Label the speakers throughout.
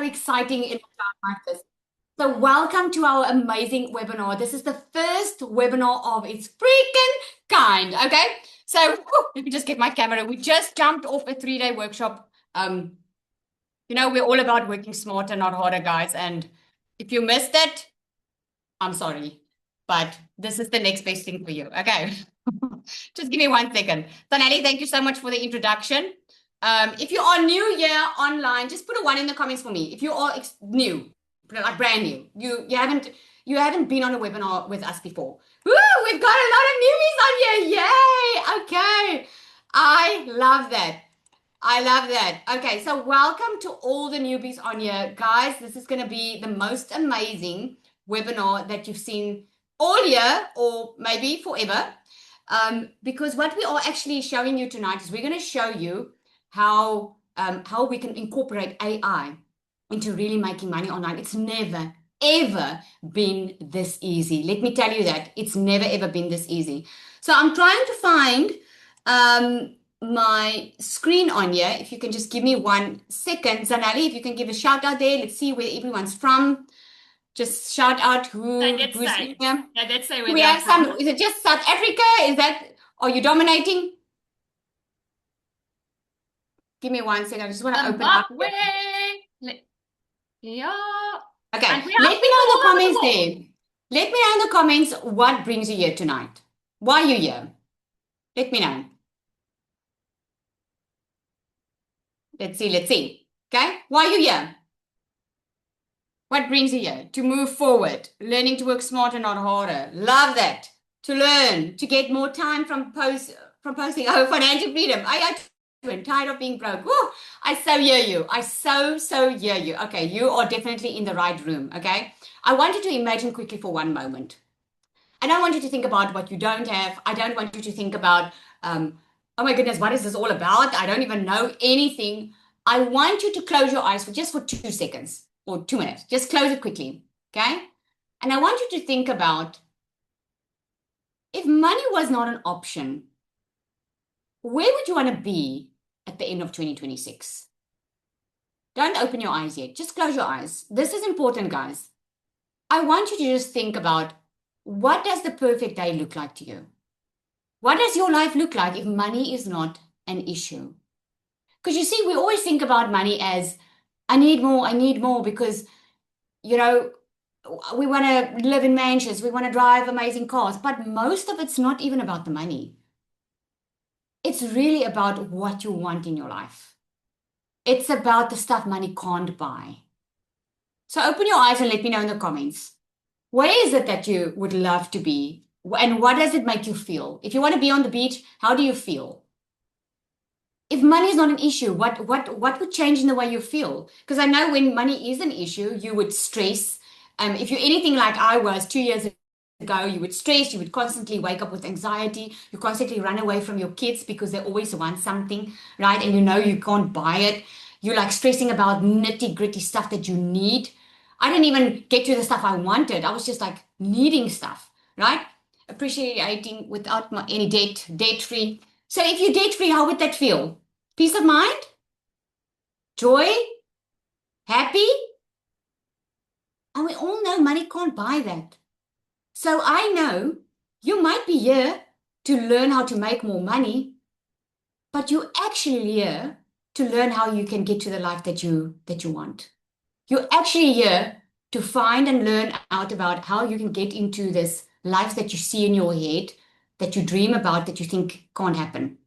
Speaker 1: exciting in a time like this. So, welcome to our amazing webinar. This is the first webinar of its freaking kind. Okay. So, let me just get my camera. We just jumped off a 3-day workshop. We're all about working smarter, not harder, guys. And if you missed it, I'm sorry, but this is the next best thing for you. Okay. Just give me 1 second. Sonali, thank you so much for the introduction. If you are new here online, just put a 1 in the comments for me. If you are new, like brand new, you haven't been on a webinar with us before. Woo, we've got a lot of newbies on here. Yay! Okay. I love that. I love that. Okay, so welcome to all the newbies on here. Guys, this is going to be the most amazing webinar that you've seen all year or maybe forever. Because what we are actually showing you tonight is we're going to show you how we can incorporate AI into really making money online. It's never, ever been this easy. Let me tell you that. It's never, ever been this easy. So I'm trying to find my screen on here. If you can just give me 1 second. Zanali, if you can give a shout out there. Let's see where everyone's from. Just shout out who's
Speaker 2: say.
Speaker 1: here.
Speaker 2: Yeah, let's say where
Speaker 1: We
Speaker 2: they're
Speaker 1: have
Speaker 2: from.
Speaker 1: some. Is it just South Africa? Are you dominating? Give me 1 second. I just want to open up.
Speaker 2: Yeah.
Speaker 1: Okay.
Speaker 2: And we
Speaker 1: Let
Speaker 2: have
Speaker 1: me know in
Speaker 2: people
Speaker 1: the
Speaker 2: all over the
Speaker 1: comments
Speaker 2: world.
Speaker 1: there. Let me know in the comments what brings you here tonight. Why are you here? Let me know. Let's see. Okay. Why are you here? What brings you here? To move forward, learning to work smarter, not harder. Love that. To learn, to get more time from posting. Oh, financial freedom. I tired of being broke. Woo, I so hear you. I so hear you. Okay, you are definitely in the right room. Okay, I want you to imagine quickly for 1 moment. I don't want you to think about what you don't have. I don't want you to think about, oh my goodness, what is this all about? I don't even know anything. I want you to close your eyes for 2 seconds or 2 minutes. Just close it quickly. Okay. And I want you to think about if money was not an option, where would you want to be at the end of 2026? Don't open your eyes yet. Just close your eyes. This is important, guys. I want you to just think about what does the perfect day look like to you? What does your life look like if money is not an issue? Because you see, we always think about money as I need more because, you know, we want to live in mansions, we want to drive amazing cars, but most of it's not even about the money. It's really about what you want in your life. It's about the stuff money can't buy. So open your eyes and let me know in the comments. Where is it that you would love to be? And what does it make you feel? If you want to be on the beach, how do you feel? If money is not an issue, what would change in the way you feel? Because I know when money is an issue, you would stress. If you're anything like I was 2 years ago, you would stress, you would constantly wake up with anxiety, you constantly run away from your kids because they always want something, right? And you know you can't buy it. You're like stressing about nitty-gritty stuff that you need. I didn't even get to the stuff I wanted. I was just like needing stuff, right? Appreciating without any debt free. So if you're debt free, how would that feel? Peace of mind? Joy? Happy? And we all know money can't buy that. So I know you might be here to learn how to make more money, but you're actually here to learn how you can get to the life that you want. You're actually here to find and learn out about how you can get into this life that you see in your head, that you dream about, that you think can't happen.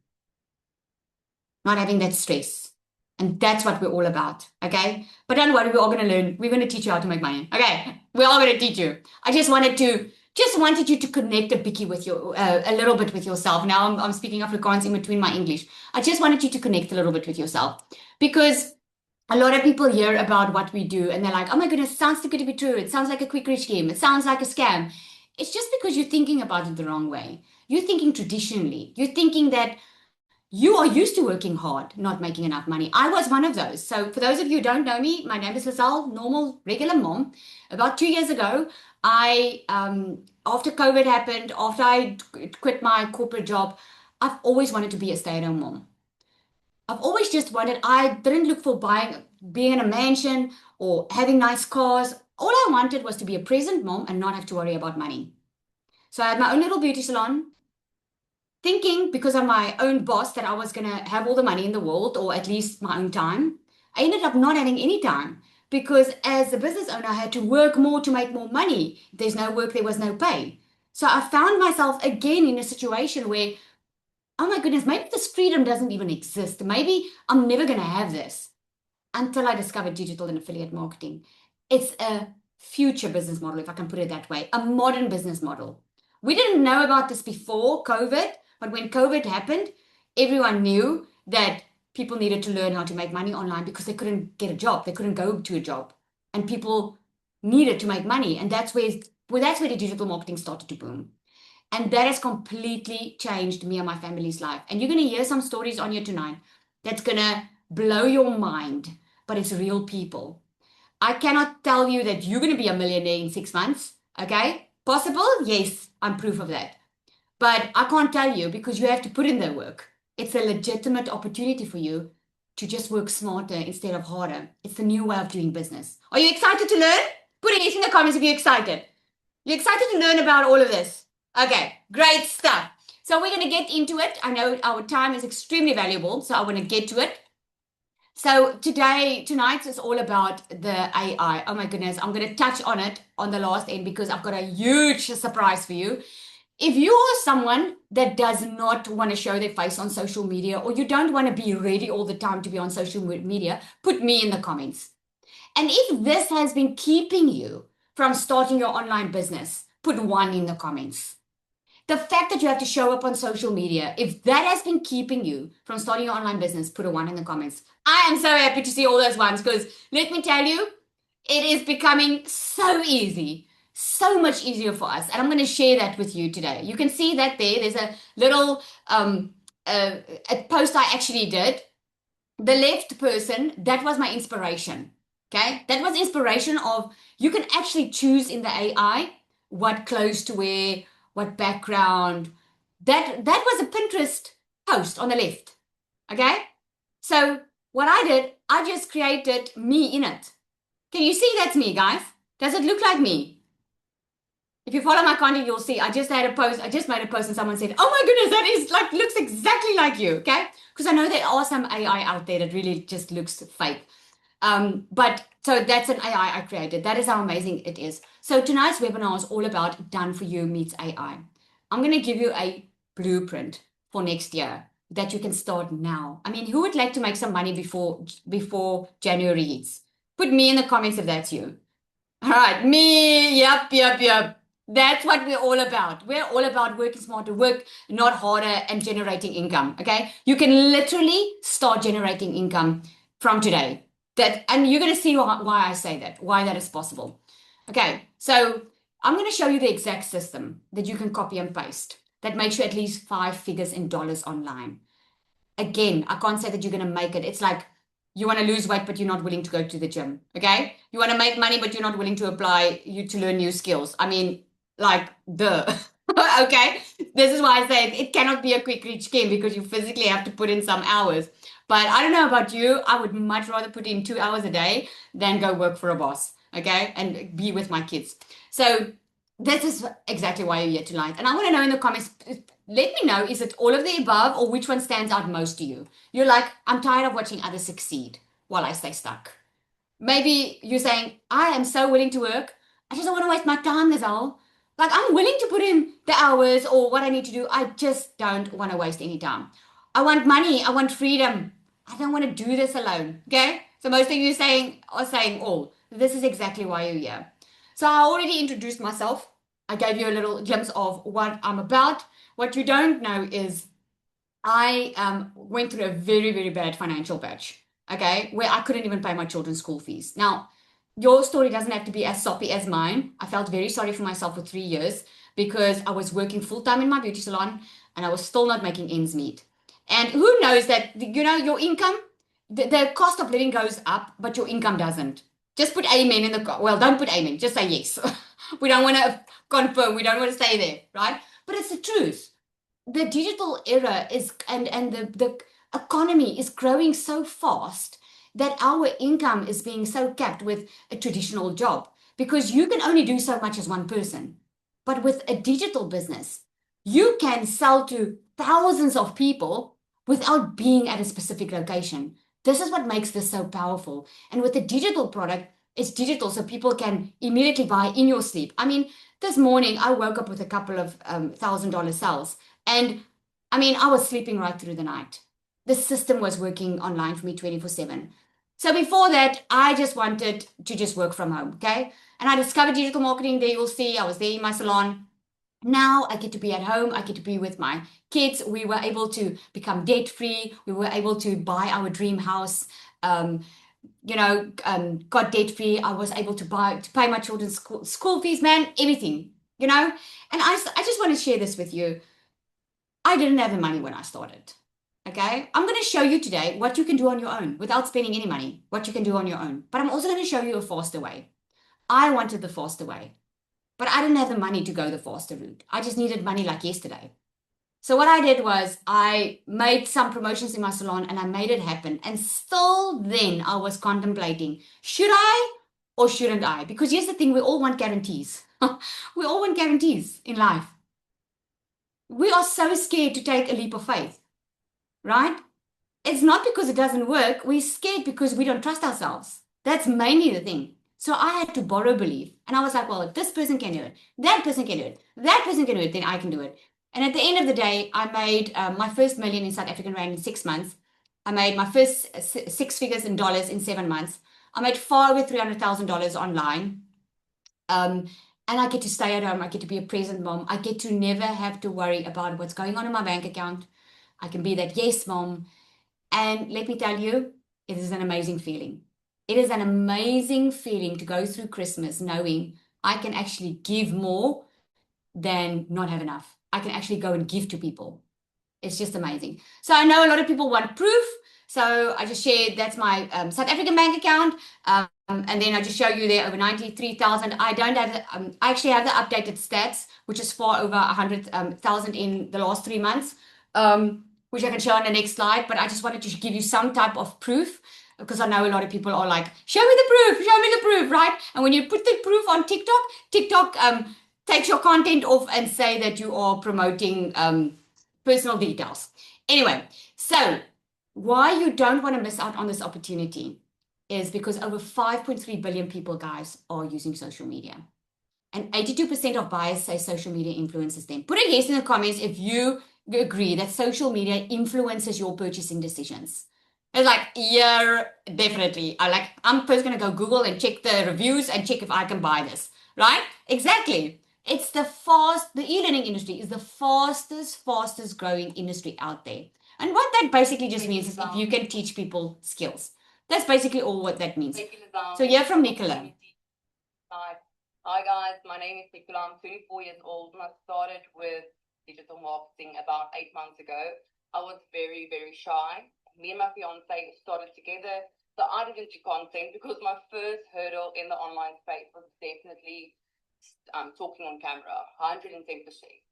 Speaker 1: Not having that stress. And that's what we're all about. Okay. But don't worry, we're all going to learn. We're going to teach you how to make money. Okay. We're all going to teach you. I just wanted you to connect a bit with a little bit with yourself. Now I'm speaking Afrikaans in between my English. I just wanted you to connect a little bit with yourself because a lot of people hear about what we do and they're like, oh my goodness, it sounds too good to be true. It sounds like a quick rich scheme. It sounds like a scam. It's just because you're thinking about it the wrong way. You're thinking traditionally. You're thinking that you are used to working hard, not making enough money. I was one of those. So, for those of you who don't know me, my name is Lizelle, normal, regular mom. About 2 years ago, after COVID happened, after I quit my corporate job, I've always wanted to be a stay-at-home mom. I've always just wanted, I didn't look for being in a mansion or having nice cars. All I wanted was to be a present mom and not have to worry about money. So I had my own little beauty salon, thinking because I'm my own boss that I was going to have all the money in the world, or at least my own time. I ended up not having any time because as a business owner, I had to work more to make more money. If there's no work, there was no pay. So I found myself again in a situation where, oh my goodness, maybe this freedom doesn't even exist. Maybe I'm never going to have this, until I discovered digital and affiliate marketing. It's a future business model, if I can put it that way, a modern business model. We didn't know about this before COVID, but when COVID happened, everyone knew that people needed to learn how to make money online because they couldn't get a job. They couldn't go to a job. And people needed to make money. And that's where the digital marketing started to boom. And that has completely changed me and my family's life. And you're going to hear some stories on here tonight that's going to blow your mind, but it's real people. I cannot tell you that you're going to be a millionaire in 6 months. Okay? Possible? Yes, I'm proof of that. But I can't tell you because you have to put in the work. It's a legitimate opportunity for you to just work smarter instead of harder. It's the new way of doing business. Are you excited to learn? Put a yes in the comments if you're excited. You're excited to learn about all of this? Okay, great stuff. So we're going to get into it. I know our time is extremely valuable, so I want to get to it. So tonight is all about the AI. Oh my goodness, I'm going to touch on it on the last end because I've got a huge surprise for you. If you are someone that does not want to show their face on social media, or you don't want to be ready all the time to be on social media, put me in the comments. And if this has been keeping you from starting your online business, put 1 in the comments. The fact that you have to show up on social media, if that has been keeping you from starting your online business, put a 1 in the comments. I am so happy to see all those ones because let me tell you, it is becoming so easy, so much easier for us. And I'm going to share that with you today. You can see that there's a little a post I actually did. The left person, that was my inspiration. Okay, that was inspiration of you can actually choose in the AI what clothes to wear, what background. That was a Pinterest post on the left. Okay, so what I did, I just created me in it. Can you see that's me, guys? Does it look like me? If you follow my content, you'll see I just made a post and someone said, oh my goodness, that is like looks exactly like you. Okay, because I know there are some AI out there that really just looks fake. But so that's an AI I created. That is how amazing it is. So tonight's webinar is all about Done For You meets AI. I'm going to give you a blueprint for next year that you can start now. I mean, who would like to make some money before January hits? Put me in the comments if that's you. All right, me, yep. That's what we're all about. We're all about working smarter, work not harder, and generating income. Okay, you can literally start generating income from today. And you're going to see why I say that, why that is possible. Okay, so I'm going to show you the exact system that you can copy and paste that makes you at least 5 figures in dollars online. Again, I can't say that you're going to make it. It's like you want to lose weight, but you're not willing to go to the gym. Okay, you want to make money, but you're not willing to to learn new skills. I mean, like, duh. Okay, this is why I say it cannot be a quick reach scheme because you physically have to put in some hours. But I don't know about you, I would much rather put in 2 hours a day than go work for a boss, okay, and be with my kids. So this is exactly why you're here tonight. And I want to know in the comments, let me know, is it all of the above or which one stands out most to you? You're like, I'm tired of watching others succeed while I stay stuck. Maybe you're saying, I am so willing to work. I just don't want to waste my time, that's all. Like, I'm willing to put in the hours or what I need to do. I just don't want to waste any time. I want money. I want freedom. I don't want to do this alone. Okay? So most of you are saying all. This is exactly why you're here. So I already introduced myself. I gave you a little glimpse of what I'm about. What you don't know is I went through a very, very bad financial patch. Okay? Where I couldn't even pay my children's school fees. Now, your story doesn't have to be as soppy as mine. I felt very sorry for myself for 3 years because I was working full time in my beauty salon and I was still not making ends meet. And who knows that, your income, the cost of living goes up, but your income doesn't. Just put amen in don't put amen, just say yes. We don't want to confirm, we don't want to stay there, right? But it's the truth. The digital era is, and the economy is growing so fast that our income is being so capped with a traditional job, because you can only do so much as one person. But with a digital business, you can sell to thousands of people without being at a specific location. This is what makes this so powerful. And with a digital product, it's digital, so people can immediately buy in your sleep. I mean, this morning I woke up with a couple of $1,000 sales, and I mean, I was sleeping right through the night. The system was working online for me 24/7. So before that, I just wanted to just work from home, okay? And I discovered digital marketing. There you'll see, I was there in my salon. Now I get to be at home. I get to be with my kids. We were able to become debt free. We were able to buy our dream house. Um, got debt free. I was able to pay my children's school fees, man, everything, And I just want to share this with you. I didn't have the money when I started. Okay. I'm going to show you today what you can do on your own without spending any money, what you can do on your own. But I'm also going to show you a faster way. I wanted the faster way, but I didn't have the money to go the faster route. I just needed money like yesterday. So what I did was I made some promotions in my salon and I made it happen. And still then I was contemplating, should I or shouldn't I? Because here's the thing, we all want guarantees. We all want guarantees in life. We are so scared to take a leap of faith, right? It's not because it doesn't work. We're scared because we don't trust ourselves. That's mainly the thing. So I had to borrow belief. And I was like, well, if this person can do it, that person can do it, that person can do it, then I can do it. And at the end of the day, I made my first million in South African Rand in 6 months. I made my first six figures in dollars in 7 months. I made far over $300,000 online. And I get to stay at home. I get to be a present mom. I get to never have to worry about what's going on in my bank account. I can be that yes mom. And let me tell you, it is an amazing feeling. It is an amazing feeling to go through Christmas knowing I can actually give more than not have enough. I can actually go and give to people. It's just amazing. So I know a lot of people want proof. So I just shared that's my South African bank account. And then I just show you there over 93,000. I don't have I actually have the updated stats, which is far over 100,000 in the last 3 months, which I can show on the next slide. But I just wanted to give you some type of proof because I know a lot of people are like, show me the proof, right? And when you put the proof on TikTok, TikTok takes your content off and say that you are promoting personal details. Anyway, so why you don't want to miss out on this opportunity is because over 5.3 billion people, guys, are using social media. And 82% of buyers say social media influences them. Put a yes in the comments if you agree that social media influences your purchasing decisions. It's like, yeah, definitely. I'm first going to go Google and check the reviews and check if I can buy this, right? Exactly. It's the e-learning industry is the fastest growing industry out there. And what that basically just means is if you can teach people skills. That's basically all what that means. So yeah, from Nicola.
Speaker 2: Hi guys, my name is Nicola. I'm 24 years old and I started with digital marketing about 8 months ago. I was very, very shy. Me and my fiance started together. So I didn't do content because my first hurdle in the online space was definitely talking on camera, 110%.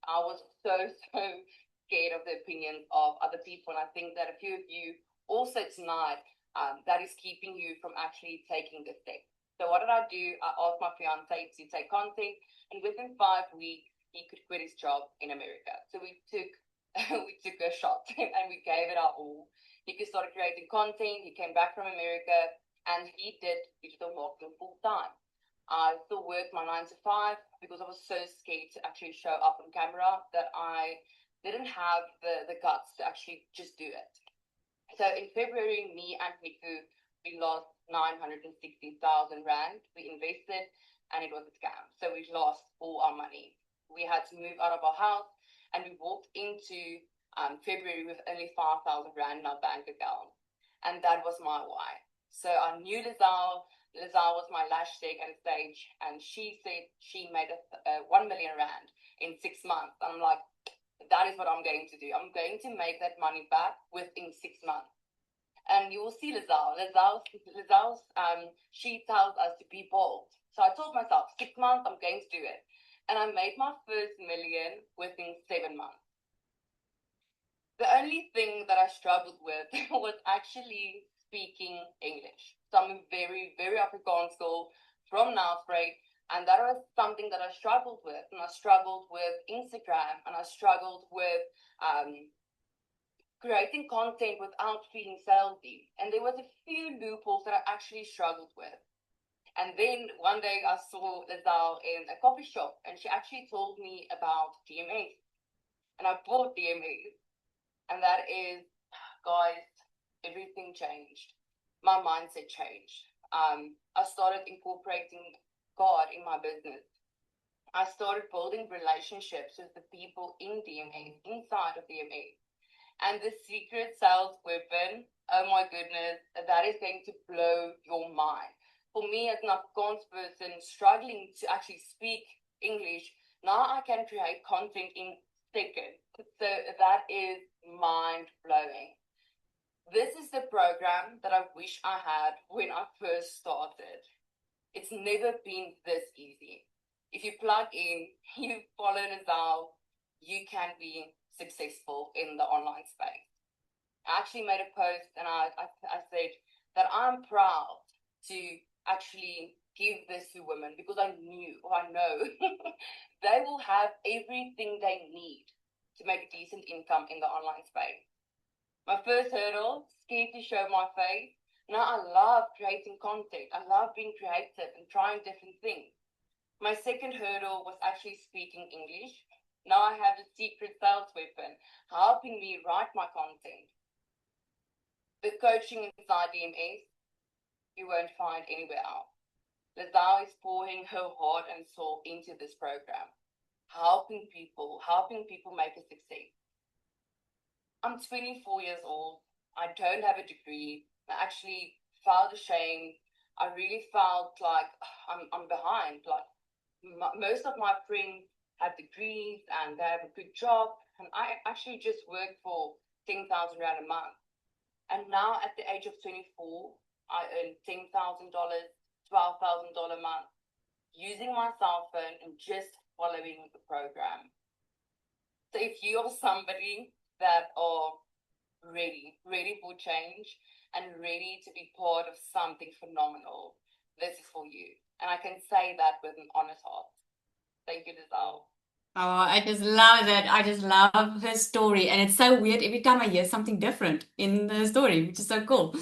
Speaker 2: I was so scared of the opinions of other people. And I think that a few of you also tonight, that is keeping you from actually taking the step. So what did I do? I asked my fiance to take content, and within 5 weeks, he could quit his job in America. So we took a shot and we gave it our all. He started creating content. He came back from America and he did digital marketing full time. I still worked my 9 to 5 because I was so scared to actually show up on camera that I didn't have the guts to actually just do it. So in February, me and Niku, we lost 960,000 Rand. We invested and it was a scam. So we lost all our money. We had to move out of our house and we walked into February with only 5,000 Rand in our bank account. And that was my why. So I knew Lizelle. Lizelle was my lash tech at a stage and she said she made 1 million Rand in 6 months. I'm like, that is what I'm going to do. I'm going to make that money back within 6 months. And you will see Lizelle, she tells us to be bold. So I told myself, 6 months, I'm going to do it. And I made my first million within 7 months. The only thing that I struggled with was actually speaking English. So I'm a very, very Afrikaans girl from Nelspruit, and that was something that I struggled with. And I struggled with Instagram, and I struggled with creating content without feeling salesy. And there was a few loopholes that I actually struggled with. And then one day I saw Lizelle in a coffee shop, and she actually told me about DMAs. And I bought DMAs. And that is, guys, everything changed. My mindset changed. I started incorporating God in my business. I started building relationships with the people in DMAs, inside of DMAs. And the secret sales weapon, oh my goodness, that is going to blow your mind. For me, as an Afrikaans person struggling to actually speak English, now I can create content in seconds. So that is mind blowing. This is the program that I wish I had when I first started. It's never been this easy. If you plug in, you follow Lizelle, you can be successful in the online space. I actually made a post and I said that I'm proud to actually give this to women because I know they will have everything they need to make a decent income in the online space. My first hurdle, scared to show my face. Now I love creating content. I love being creative and trying different things. My second hurdle was actually speaking English. Now I have the secret sales weapon helping me write my content. The coaching inside DMAs, you won't find anywhere else. Lizelle is pouring her heart and soul into this program, helping people make a success. I'm 24 years old. I don't have a degree. I actually felt ashamed. I really felt like I'm behind. Like most of my friends have degrees and they have a good job, and I actually just work for 10,000 rand a month. And now at the age of 24, I earn $10,000, $12,000 a month using my cell phone and just following the program. So if you are somebody that are ready for change and ready to be part of something phenomenal, this is for you. And I can say that with an honest heart. Thank you, Lizelle.
Speaker 1: Oh, I just love that. I just love her story. And it's so weird every time I hear something different in the story, which is so cool.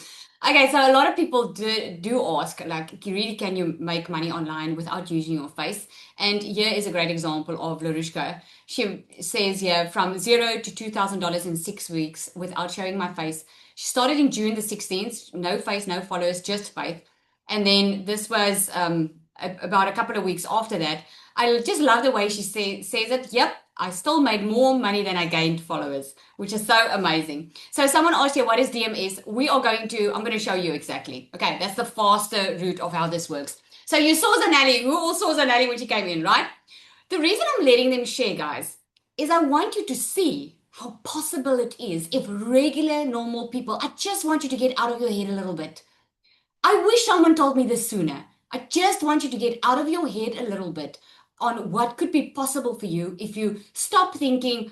Speaker 1: Okay, so a lot of people do ask, like, really, can you make money online without using your face? And here is a great example of Larushka. She says here, from $0 to $2,000 in 6 weeks without showing my face. She started in June the 16th, no face, no followers, just faith. And then this was about a couple of weeks after that. I just love the way she says it. Yep, I still made more money than I gained followers, which is so amazing. So someone asked you, what is DMS? I'm going to show you exactly. Okay, that's the faster route of how this works. So you saw Zanelli. We all saw Zanelli when she came in, right? The reason I'm letting them share, guys, is I want you to see how possible it is if regular, normal people, I just want you to get out of your head a little bit. I wish someone told me this sooner. I just want you to get out of your head a little bit on what could be possible for you if you stop thinking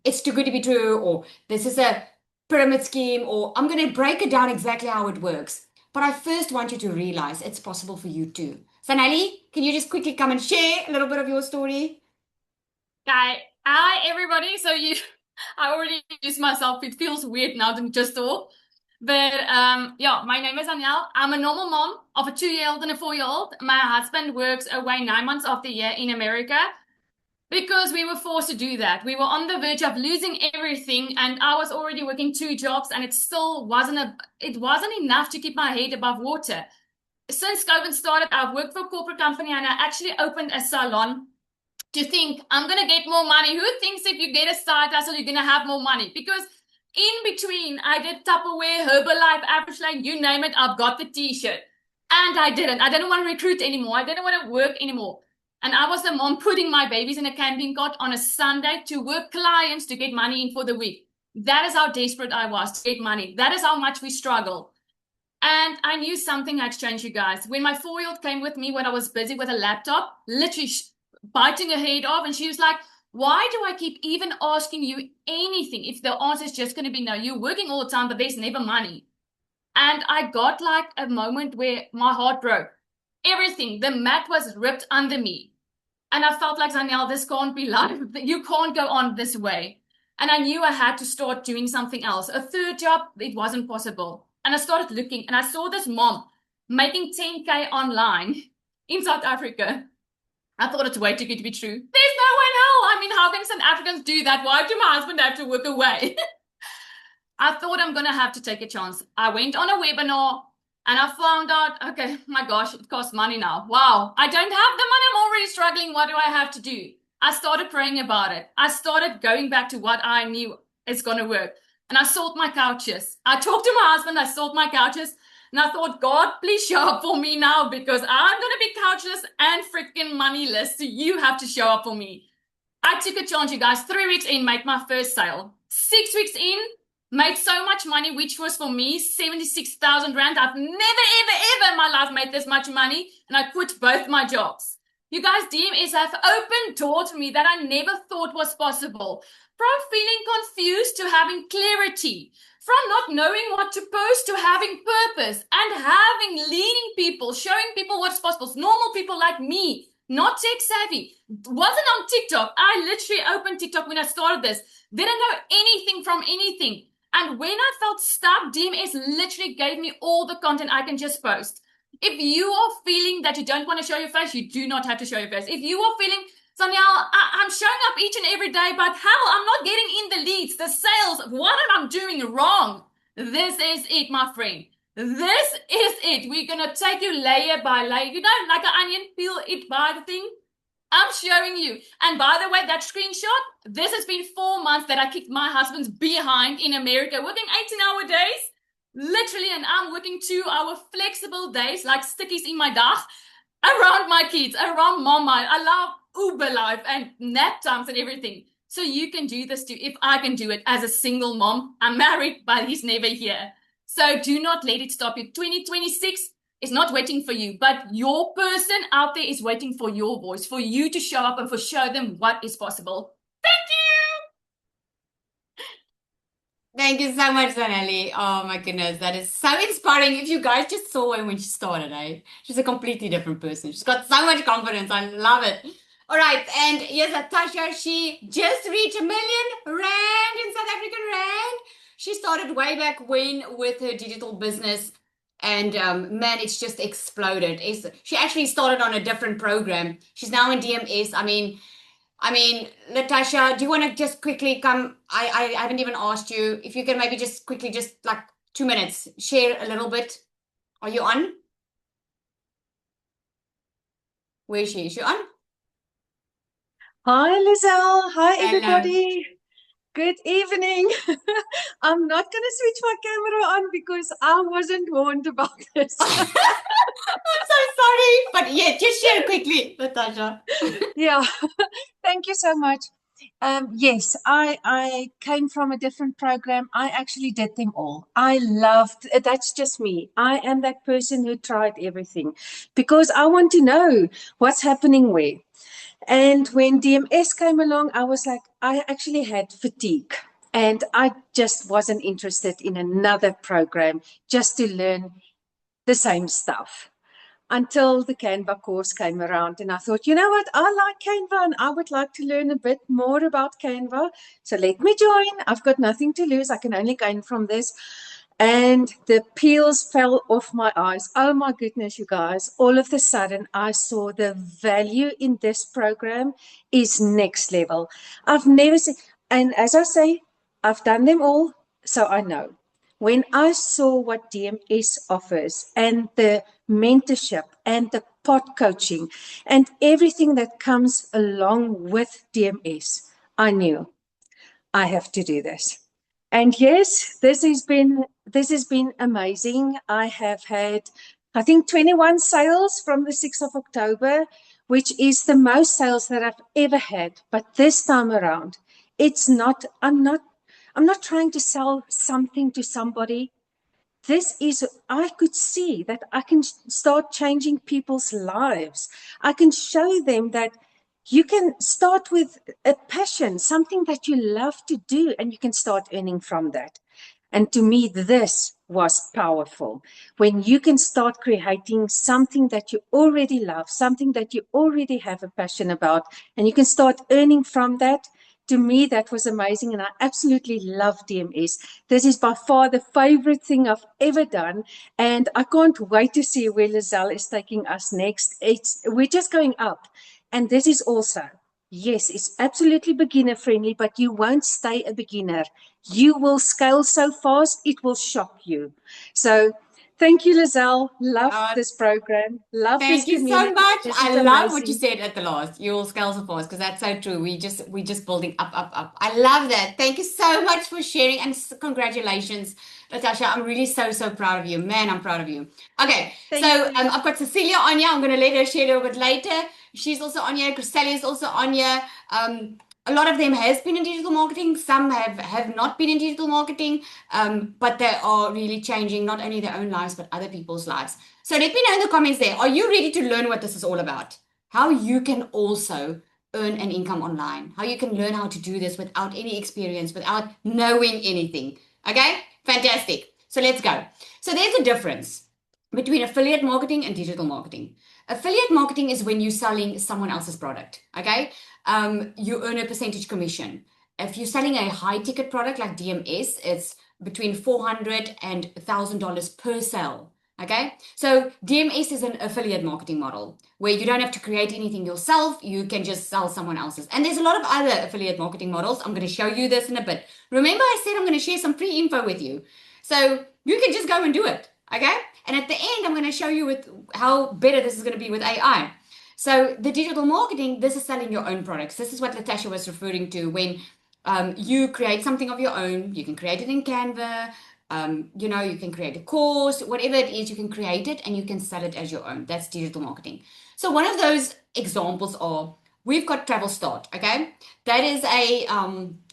Speaker 1: it's too good to be true, or this is a pyramid scheme, or I'm going to break it down exactly how it works. But I first want you to realize it's possible for you too. Sanali, can you just quickly come and share a little bit of your story?
Speaker 3: Hi everybody. So I already introduced myself. It feels weird now to just talk. But yeah, my name is Aniel. I'm a normal mom of a 2-year-old and a 4-year-old. My husband works away 9 months of the year in America because we were forced to do that. We were on the verge of losing everything, and I was already working 2 jobs, and it still wasn't enough to keep my head above water. Since COVID started, I've worked for a corporate company, and I actually opened a salon to think I'm going to get more money. Who thinks if you get a side hustle, you're going to have more money? Because in between, I did Tupperware, Herbalife, Average Lane, you name it, I've got the t-shirt. And I didn't want to recruit anymore. I didn't want to work anymore. And I was the mom putting my babies in a camping cart on a Sunday to work clients to get money in for the week. That is how desperate I was to get money. That is how much we struggle. And I knew something had changed, you guys. When my 4-year-old came with me when I was busy with a laptop, literally biting her head off, and she was like, why do I keep even asking you anything if the answer is just going to be no? You're working all the time, but there's never money. And I got like a moment where my heart broke. Everything, the mat was ripped under me. And I felt like, Zaniel, this can't be life. You can't go on this way. And I knew I had to start doing something else. A third job, it wasn't possible. And I started looking and I saw this mom making 10K online in South Africa. I thought it's way too good to be true. There's no way in hell. I mean, how can South Africans do that? Why do my husband have to work away? I thought I'm going to have to take a chance. I went on a webinar and I found out, okay, my gosh, it costs money now. Wow, I don't have the money. I'm already struggling. What do I have to do? I started praying about it. I started going back to what I knew is going to work. And I sold my couches. I talked to my husband. I sold my couches. And I thought, God, please show up for me now because I'm going to be couchless and freaking moneyless. So you have to show up for me. I took a chance, you guys. 3 weeks in, made my first sale. 6 weeks in, made so much money, which was for me 76,000 rand. I've never, ever in my life made this much money. And I quit both my jobs. You guys, DMS have opened doors for me that I never thought was possible. From feeling confused to having clarity. From not knowing what to post to having purpose. And leading people, showing people what's possible. Normal people like me, not tech savvy. Wasn't on TikTok. I literally opened TikTok when I started this. Didn't know anything from anything. And when I felt stuck, DMS literally gave me all the content I can just post. If you are feeling that you don't want to show your face, you do not have to show your face. If you are feeling, Zaniel, I'm showing up each and every day, but hell, I'm not getting in the leads, the sales. What am I doing wrong? This is it, my friend. This is it. We're going to take you layer by layer. You know, like an onion, peel it by the thing. I'm showing you. And by the way, that screenshot, this has been 4 months that I kicked my husband's behind in America, working 18-hour days, literally, and I'm working 2-hour flexible days, like stickies in my dag, around my kids, around mama. I love Uber life and nap times and everything. So you can do this too. If I can do it as a single mom, I'm married, but he's never here. So do not let it stop you. 2026 is not waiting for you, but your person out there is waiting for your voice, for you to show up and for show them what is possible. Thank you.
Speaker 1: Thank you so much, Zanelli. Oh my goodness, that is so inspiring. If you guys just saw her when she started, eh? She's a completely different person. She's got so much confidence. I love it. All right, and yes, Natasha, she just reached R1 million in South African rand. She started way back when with her digital business. And man, it's just exploded. She actually started on a different program. She's now in DMS. I mean, Natasha, do you want to just quickly come? I haven't even asked you if you can maybe just quickly, just like 2 minutes, share a little bit. Are you on? Where is she? Is she on?
Speaker 4: Hi, Lizelle. Hi,
Speaker 1: Hello.
Speaker 4: everybody. Good evening. I'm not going to switch my camera on because I wasn't warned about this.
Speaker 1: I'm so sorry, but yeah, just share quickly, Natasha.
Speaker 4: Yeah, thank you so much. Yes, I came from a different program. I actually did them all. I loved, that's just me. I am that person who tried everything because I want to know what's happening where. And when DMS came along, I was like, I actually had fatigue and I just wasn't interested in another program just to learn the same stuff until the Canva course came around. And I thought, you know what? I like Canva and I would like to learn a bit more about Canva. So let me join. I've got nothing to lose. I can only gain from this. And the peels fell off my eyes. Oh my goodness, you guys. All of a sudden, I saw the value in this program is next level. I've never seen, and as I say, I've done them all, so I know. When I saw what DMS offers and the mentorship and the pod coaching and everything that comes along with DMS, I knew I have to do this. And yes, this has been amazing. I have had, I think, 21 sales from the 6th of October, which is the most sales that I've ever had. But this time around, I'm not trying to sell something to somebody. I could see that I can start changing people's lives. I can show them that you can start with a passion, something that you love to do, and you can start earning from that. And to me, this was powerful. When you can start creating something that you already love, something that you already have a passion about, and you can start earning from that. To me, that was amazing, and I absolutely love DMS. This is by far the favorite thing I've ever done, and I can't wait to see where Lizelle is taking us next. We're just going up, and this is also, yes, it's absolutely beginner friendly, but you won't stay a beginner. You will scale so fast, it will shock you. So thank you, Lizelle. Love
Speaker 1: Uh,
Speaker 4: this program. Love this
Speaker 1: Thank you so
Speaker 4: community.
Speaker 1: much.
Speaker 4: This is
Speaker 1: I love what you
Speaker 4: amazing.
Speaker 1: said at the last. Your scales of force, because that's so true. We just building up, up, up. I love that. Thank you so much for sharing and congratulations, Natasha. I'm really so proud of you. Man, I'm proud of you. Okay,
Speaker 4: Thank
Speaker 1: so
Speaker 4: you.
Speaker 1: I've got Cecilia on here. I'm going to let her share a little bit later. She's also on here. Cristallia is also on here. A lot of them has been in digital marketing. Some have not been in digital marketing, but they are really changing not only their own lives, but other people's lives. So let me know in the comments there. Are you ready to learn what this is all about? How you can also earn an income online. How you can learn how to do this without any experience, without knowing anything. Okay? Fantastic. So let's go. So there's a difference between affiliate marketing and digital marketing. Affiliate marketing is when you're selling someone else's product. Okay? You earn a percentage commission. If you're selling a high ticket product like DMS, it's between $400 and $1,000 per sale. Okay, so DMS is an affiliate marketing model where you don't have to create anything yourself. You can just sell someone else's. And there's a lot of other affiliate marketing models. I'm going to show you this in a bit. Remember, I said I'm going to share some free info with you. So you can just go and do it. Okay, and at the end, I'm going to show you with how better this is going to be with AI. So the digital marketing, this is selling your own products. This is what Natasha was referring to when you create something of your own. You can create it in Canva. You can create a course, whatever it is, you can create it and you can sell it as your own. That's digital marketing. So one of those examples are, we've got Travel Start, okay? That is a,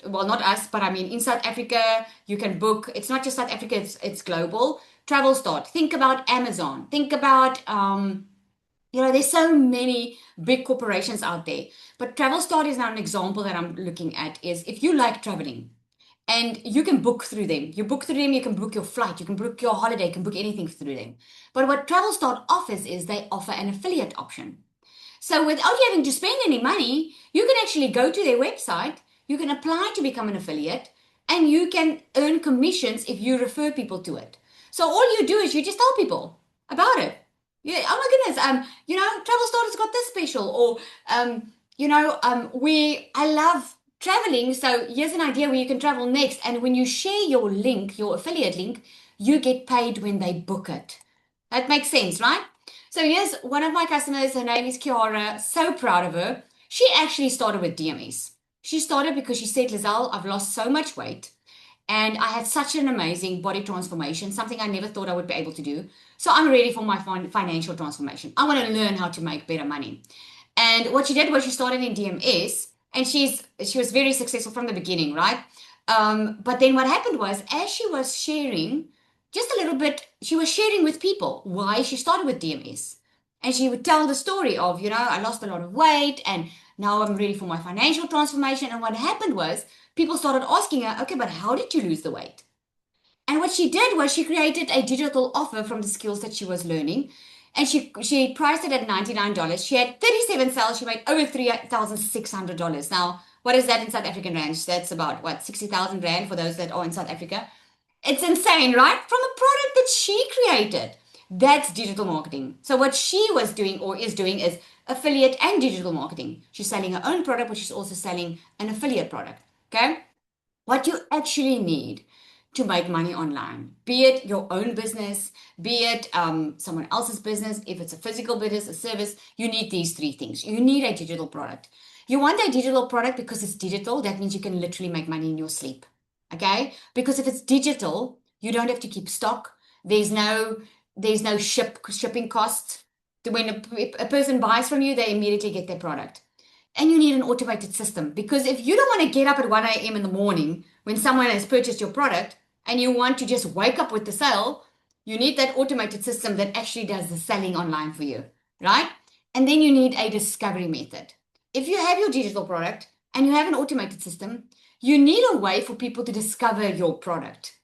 Speaker 1: well, not us, but I mean, in South Africa, you can book, it's not just South Africa, it's global. Travel Start, think about Amazon, think about, there's so many big corporations out there, but Travel Start is now an example that I'm looking at is if you like traveling, and you can book through them. You book through them, you can book your flight, you can book your holiday, you can book anything through them. But what Travel Start offers is they offer an affiliate option. So without you having to spend any money, you can actually go to their website, you can apply to become an affiliate, and you can earn commissions if you refer people to it. So all you do is you just tell people about it. Yeah, oh my goodness, Travel Start has got this special, or I love traveling, so here's an idea where you can travel next. And when you share your link, your affiliate link, you get paid when they book it. That makes sense, right? So here's one of my customers. Her name is Kiara. So proud of her. She actually started with DMS. She started because she said, Lizelle, I've lost so much weight and I had such an amazing body transformation, something I never thought I would be able to do. So I'm ready for my financial transformation. I want to learn how to make better money. And what she did was she started in DMS, and she was very successful from the beginning, right? But then what happened was, as she was sharing just a little bit, she was sharing with people why she started with DMS. And she would tell the story of, I lost a lot of weight and now I'm ready for my financial transformation. And what happened was people started asking her, okay, but how did you lose the weight? And what she did was she created a digital offer from the skills that she was learning. And she priced it at $99. She had 37 sales. She made over $3,600. Now, what is that in South African rands? That's about, 60,000 Rand for those that are in South Africa. It's insane, right? From a product that she created. That's digital marketing. So what she was doing or is doing is affiliate and digital marketing. She's selling her own product, but she's also selling an affiliate product. Okay? What you actually need to make money online, be it your own business, be it someone else's business, if it's a physical business, a service, you need these three things. You need a digital product. You want a digital product because it's digital. That means you can literally make money in your sleep. Okay? Because if it's digital, you don't have to keep stock. There's no shipping costs. When a person buys from you, they immediately get their product. And you need an automated system, because if you don't want to get up at 1 a.m. in the morning when someone has purchased your product and you want to just wake up with the sale, you need that automated system that actually does the selling online for you, right? And then you need a discovery method. If you have your digital product and you have an automated system, you need a way for people to discover your product.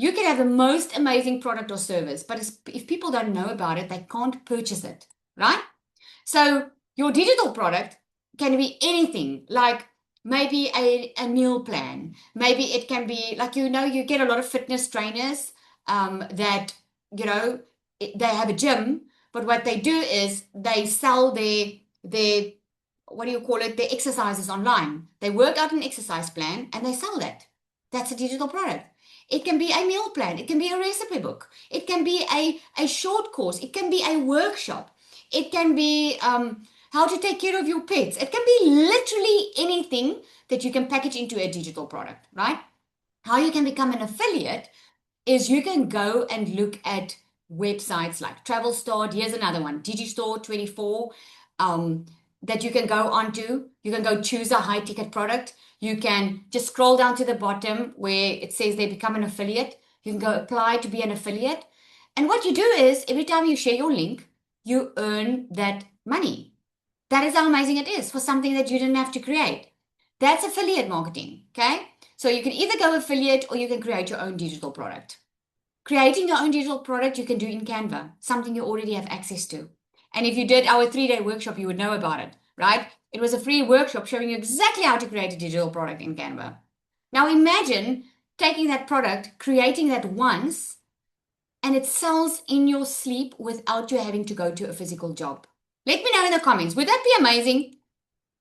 Speaker 1: You can have the most amazing product or service, but if people don't know about it, they can't purchase it, right? So your digital product can be anything, like maybe a meal plan. Maybe it can be like, you get a lot of fitness trainers that, they have a gym, but what they do is they sell their what do you call it, their exercises online. They work out an exercise plan and they sell that. That's a digital product. It can be a meal plan. It can be a recipe book. It can be a short course. It can be a workshop. It can be how to take care of your pets. It can be literally anything that you can package into a digital product, right? How you can become an affiliate is you can go and look at websites like Travelstart. Here's another one, Digistore24, that you can go onto. You can go choose a high ticket product. You can just scroll down to the bottom where it says they become an affiliate. You can go apply to be an affiliate. And what you do is every time you share your link, you earn that money. That is how amazing it is for something that you didn't have to create. That's affiliate marketing, okay? So you can either go affiliate or you can create your own digital product. Creating your own digital product, you can do in Canva, something you already have access to. And if you did our 3-day workshop, you would know about it, right? It was a free workshop showing you exactly how to create a digital product in Canva. Now imagine taking that product, creating that once, and it sells in your sleep without you having to go to a physical job. Let me know in the comments. Would that be amazing?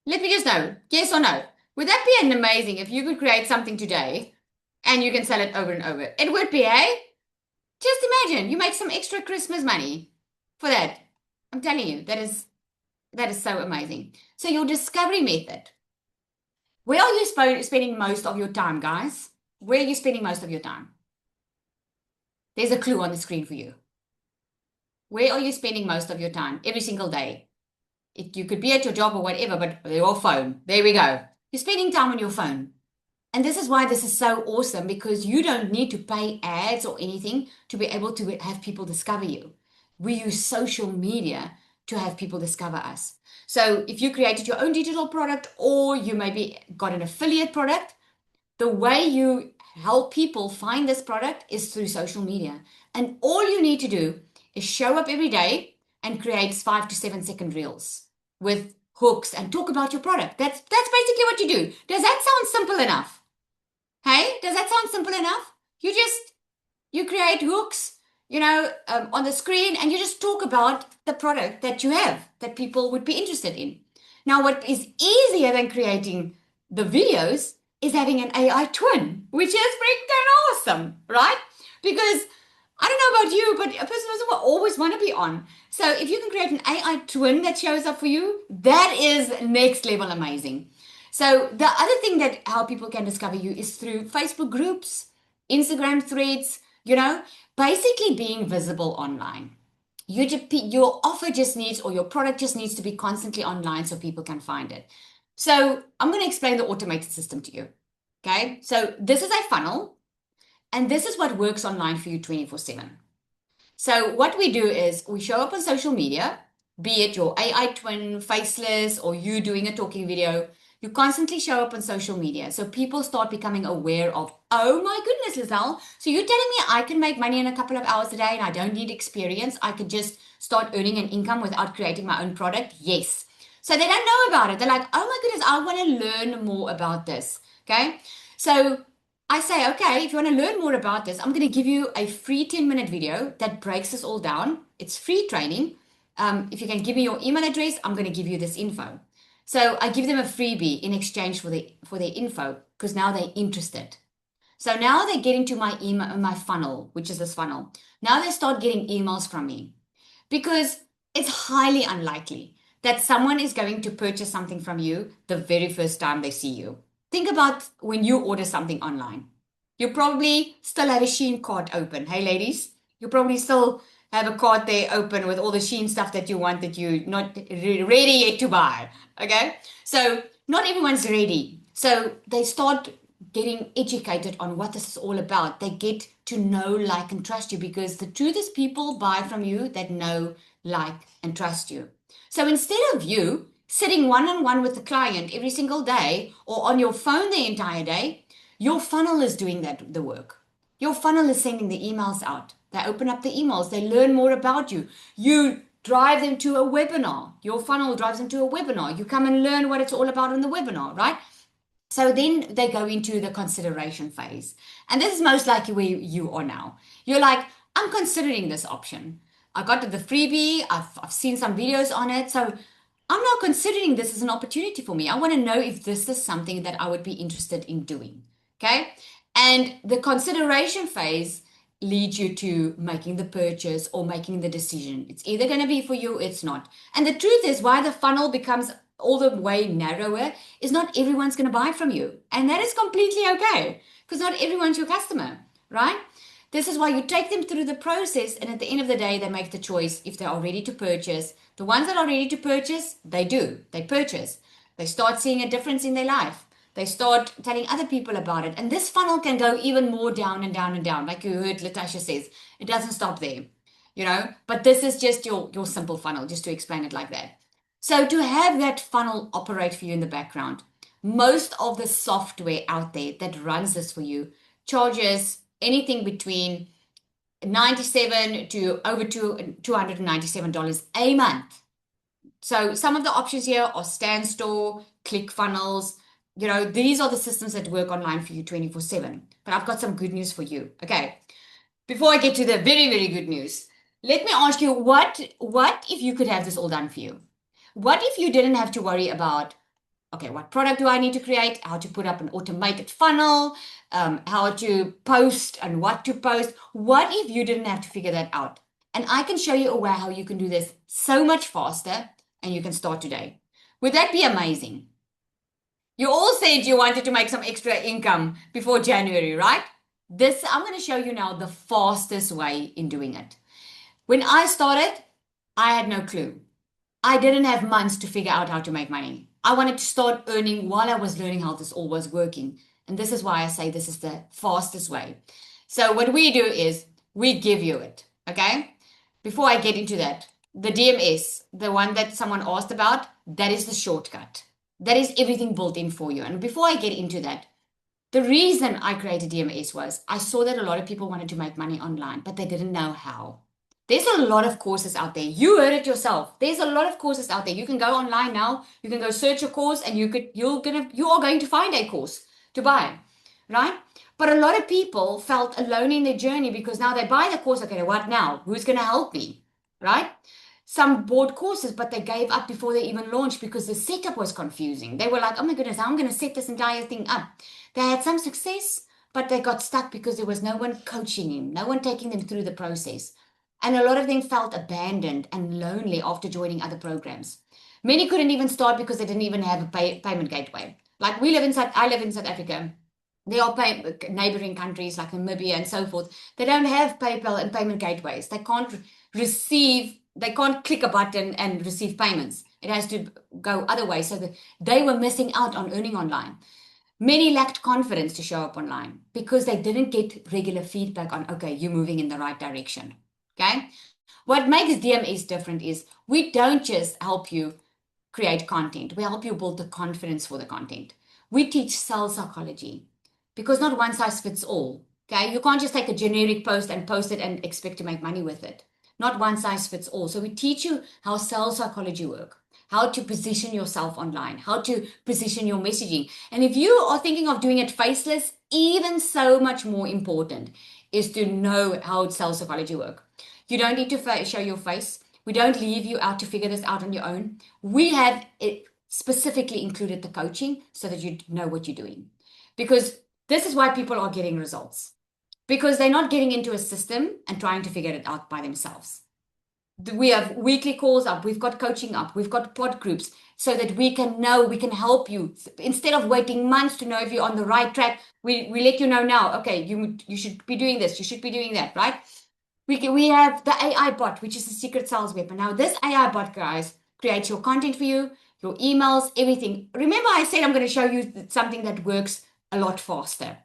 Speaker 1: Let me just know, yes or no. Would that be amazing if you could create something today and you can sell it over and over? It would be, eh? Just imagine you make some extra Christmas money for that. I'm telling you, that is so amazing. So your discovery method. Where are you spending most of your time, guys? Where are you spending most of your time? There's a clue on the screen for you. Where are you spending most of your time every single day? You could be at your job or whatever, but your phone. There we go. You're spending time on your phone. And this is why this is so awesome, because you don't need to pay ads or anything to be able to have people discover you. We use social media to have people discover us. So if you created your own digital product or you maybe got an affiliate product, the way you help people find this product is through social media. And all you need to do is show up every day and create 5 to 7 second reels with hooks and talk about your product. That's basically what you do. Does that sound simple enough? Hey, does that sound simple enough? You create hooks, on the screen, and you just talk about the product that you have that people would be interested in. Now, what is easier than creating the videos is having an AI twin, which is freaking awesome, right? Because I don't know about you, but a person doesn't always want to be on. So if you can create an AI twin that shows up for you, that is next level amazing. So the other thing that how people can discover you is through Facebook groups, Instagram threads, basically being visible online. Your offer just needs, or your product just needs to be constantly online so people can find it. So I'm going to explain the automated system to you. Okay. So this is a funnel, and this is what works online for you 24/7. So what we do is we show up on social media, be it your AI twin, faceless, or you doing a talking video. You constantly show up on social media. So people start becoming aware of, oh my goodness, Lizelle. So you're telling me I can make money in a couple of hours a day and I don't need experience. I could just start earning an income without creating my own product? Yes. So they don't know about it. They're like, oh my goodness, I want to learn more about this. Okay. So I say, okay, if you want to learn more about this, I'm going to give you a free 10-minute video that breaks this all down. It's free training. If you can give me your email address, I'm going to give you this info. So I give them a freebie in exchange for their info, because now they're interested. So now they get into my email, my funnel, which is this funnel. Now they start getting emails from me, because it's highly unlikely that someone is going to purchase something from you the very first time they see you. Think about when you order something online. You probably still have a Shein cart open. Hey, ladies, you probably still have a cart there open with all the Shein stuff that you want that you're not ready yet to buy. Okay, so not everyone's ready. So they start getting educated on what this is all about. They get to know, like, and trust you, because the truth is people buy from you that know, like, and trust you. So instead of you sitting one-on-one with the client every single day or on your phone the entire day, your funnel is doing the work. Your funnel is sending the emails out. They open up the emails, they learn more about you. You drive them to a webinar. Your funnel drives them to a webinar. You come and learn what it's all about in the webinar, right? So then they go into the consideration phase. And this is most likely where you are now. You're like, I'm considering this option. I got the freebie, I've seen some videos on it. So I'm now considering this as an opportunity for me. I want to know if this is something that I would be interested in doing. Okay. And the consideration phase leads you to making the purchase or making the decision. It's either going to be for you or it's not. And the truth is, why the funnel becomes all the way narrower is not everyone's going to buy from you. And that is completely okay, because not everyone's your customer, right? This is why you take them through the process, and at the end of the day, they make the choice if they are ready to purchase. The ones that are ready to purchase, they do. They purchase. They start seeing a difference in their life. They start telling other people about it. And this funnel can go even more down and down and down. Like you heard Latasha says, it doesn't stop there, you know, but this is just your simple funnel, just to explain it like that. So to have that funnel operate for you in the background, most of the software out there that runs this for you charges anything between $97 to over $297 a month. So some of the options here are StanStore, ClickFunnels. You know, these are the systems that work online for you 24/7. But I've got some good news for you. Okay. Before I get to the very, very good news, let me ask you, what if you could have this all done for you? What if you didn't have to worry about, okay, what product do I need to create, how to put up an automated funnel, how to post and what to post? What if you didn't have to figure that out? And I can show you a way how you can do this so much faster, and you can start today. Would that be amazing? You all said you wanted to make some extra income before January, right? I'm going to show you now the fastest way in doing it. When I started, I had no clue. I didn't have months to figure out how to make money. I wanted to start earning while I was learning how this all was working. And this is why I say this is the fastest way. So what we do is we give you it, okay? Before I get into that, the DMS, the one that someone asked about, that is the shortcut. That is everything built in for you. And before I get into that, the reason I created DMS was I saw that a lot of people wanted to make money online, but they didn't know how. There's a lot of courses out there. You heard it yourself. There's a lot of courses out there. You can go online now. You can go search a course, and you are going to find a course to buy, right? But a lot of people felt alone in their journey because now they buy the course. Okay, what now? Who's going to help me, right? Some bought courses, but they gave up before they even launched because the setup was confusing. They were like, oh my goodness, I'm going to set this entire thing up. They had some success, but they got stuck because there was no one coaching them, no one taking them through the process. And a lot of them felt abandoned and lonely after joining other programs. Many couldn't even start because they didn't even have a payment gateway. Like I live in South Africa. There are neighboring countries like Namibia and so forth. They don't have PayPal and payment gateways. They can't click a button and receive payments. It has to go other ways. So they were missing out on earning online. Many lacked confidence to show up online because they didn't get regular feedback on, okay, you're moving in the right direction. Okay. What makes DMS different is we don't just help you create content. We help you build the confidence for the content. We teach sales psychology because not one size fits all. Okay. You can't just take a generic post and post it and expect to make money with it. Not one size fits all. So we teach you how sales psychology works, how to position yourself online, how to position your messaging. And if you are thinking of doing it faceless, even so much more important is to know how sales psychology works. You don't need to show your face. We don't leave you out to figure this out on your own. We have it specifically included the coaching so that you know what you're doing. Because this is why people are getting results. Because they're not getting into a system and trying to figure it out by themselves. We have weekly calls up. We've got coaching up. We've got pod groups so that we can help you. Instead of waiting months to know if you're on the right track, we let you know now, okay, you should be doing this. You should be doing that, right? We have the AI bot, which is the secret sales weapon. Now, this AI bot, guys, creates your content for you, your emails, everything. Remember I said I'm going to show you something that works a lot faster.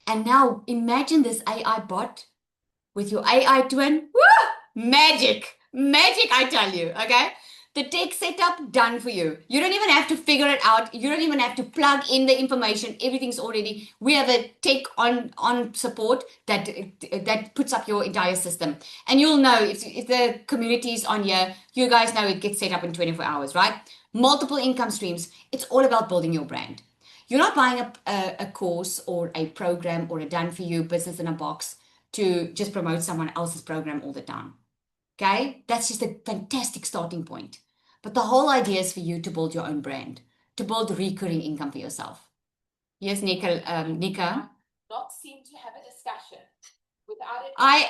Speaker 1: And now imagine this AI bot with your AI twin. Woo! Magic, I tell you, okay? The tech setup done for you. You don't even have to figure it out. You don't even have to plug in the information. Everything's already. We have a tech on support that puts up your entire system. And you'll know if the community is on here, you guys know it gets set up in 24 hours, right? Multiple income streams. It's all about building your brand. You're not buying a course or a program or a done for you business in a box to just promote someone else's program all the time. Okay, that's just a fantastic starting point. But the whole idea is for you to build your own brand, to build recurring income for yourself. Yes, Nika.
Speaker 5: Not seem to have a discussion without it.
Speaker 1: I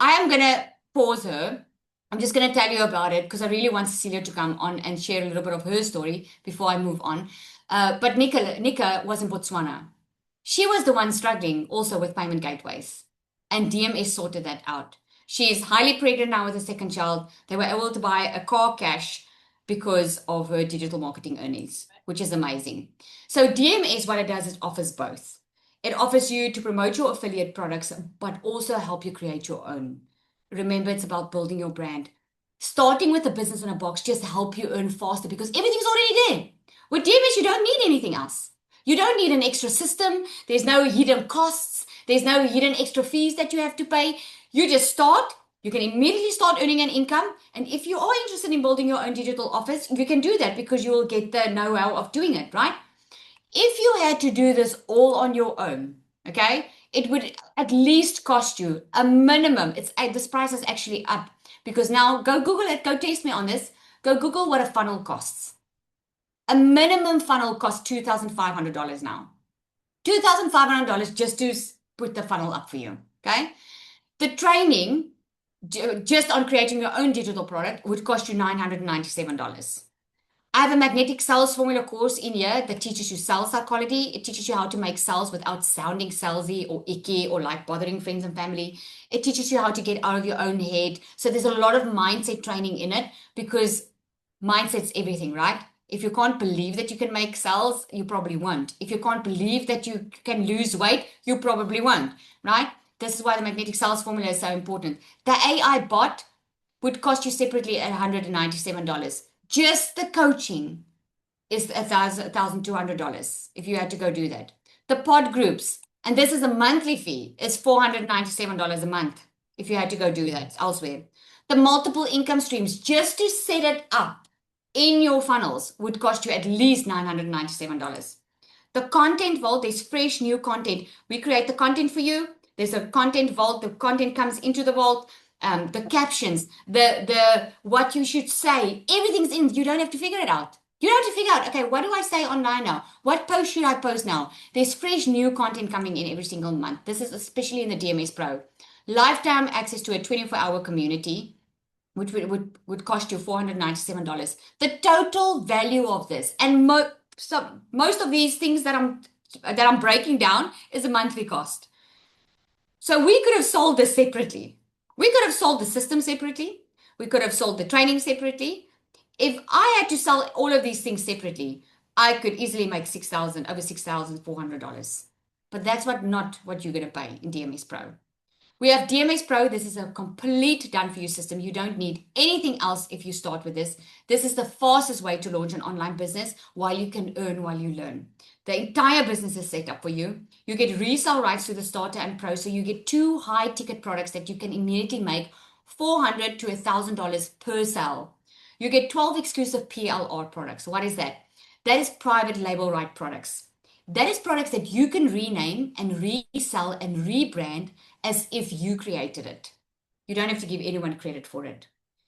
Speaker 1: am gonna pause her. I'm just gonna tell you about it because I really want Cecilia to come on and share a little bit of her story before I move on. But Nika was in Botswana. She was the one struggling also with payment gateways, and DMS sorted that out. She is highly pregnant now with a second child. They were able to buy a car cash because of her digital marketing earnings, which is amazing. So DMS, what it does is offers both. It offers you to promote your affiliate products, but also help you create your own. Remember, it's about building your brand. Starting with a business in a box just help you earn faster because everything's already there. With DMS, you don't need anything else. You don't need an extra system. There's no hidden costs. There's no hidden extra fees that you have to pay. You just start. You can immediately start earning an income. And if you are interested in building your own digital office, you can do that because you will get the know-how of doing it, right? If you had to do this all on your own, okay, it would at least cost you a minimum. This price is actually up because now go Google it. Go test me on this. Go Google what a funnel costs. A minimum funnel costs $2,500 now. $2,500 just to put the funnel up for you, okay? The training, just on creating your own digital product, would cost you $997. I have a magnetic sales formula course in here that teaches you sales psychology. It teaches you how to make sales without sounding salesy or icky or like bothering friends and family. It teaches you how to get out of your own head. So there's a lot of mindset training in it because mindset's everything, right? If you can't believe that you can make sales, you probably won't. If you can't believe that you can lose weight, you probably won't, right? This is why the magnetic sales formula is so important. The AI bot would cost you separately at $197. Just the coaching is $1,200 if you had to go do that. The pod groups, and this is a monthly fee, is $497 a month if you had to go do that elsewhere. The multiple income streams, just to set it up in your funnels, would cost you at least $997. The content vault, there's fresh new content. We create the content for you. There's a content vault. The content comes into the vault. The captions, the what you should say, everything's in. You don't have to figure it out. You don't have to figure out, okay, what do I say online now? What post should I post now? There's fresh new content coming in every single month. This is especially in the DMS Pro. Lifetime access to a 24-hour community, which would cost you $497. The total value of this, and most of these things that I'm breaking down, is a monthly cost. So we could have sold this separately. We could have sold the system separately. We could have sold the training separately. If I had to sell all of these things separately, I could easily make over $6,400. But that's not what you're going to pay in DMS Pro. We have DMS Pro. This is a complete done-for-you system. You don't need anything else if you start with this. This is the fastest way to launch an online business while you can earn while you learn. The entire business is set up for you. You get resale rights to the starter and pro, so you get 2 high-ticket products that you can immediately make $400 to $1,000 per sale. You get 12 exclusive PLR products. What is that? That is private label right products. That is products that you can rename and resell and rebrand as if you created it. You don't have to give anyone credit for it.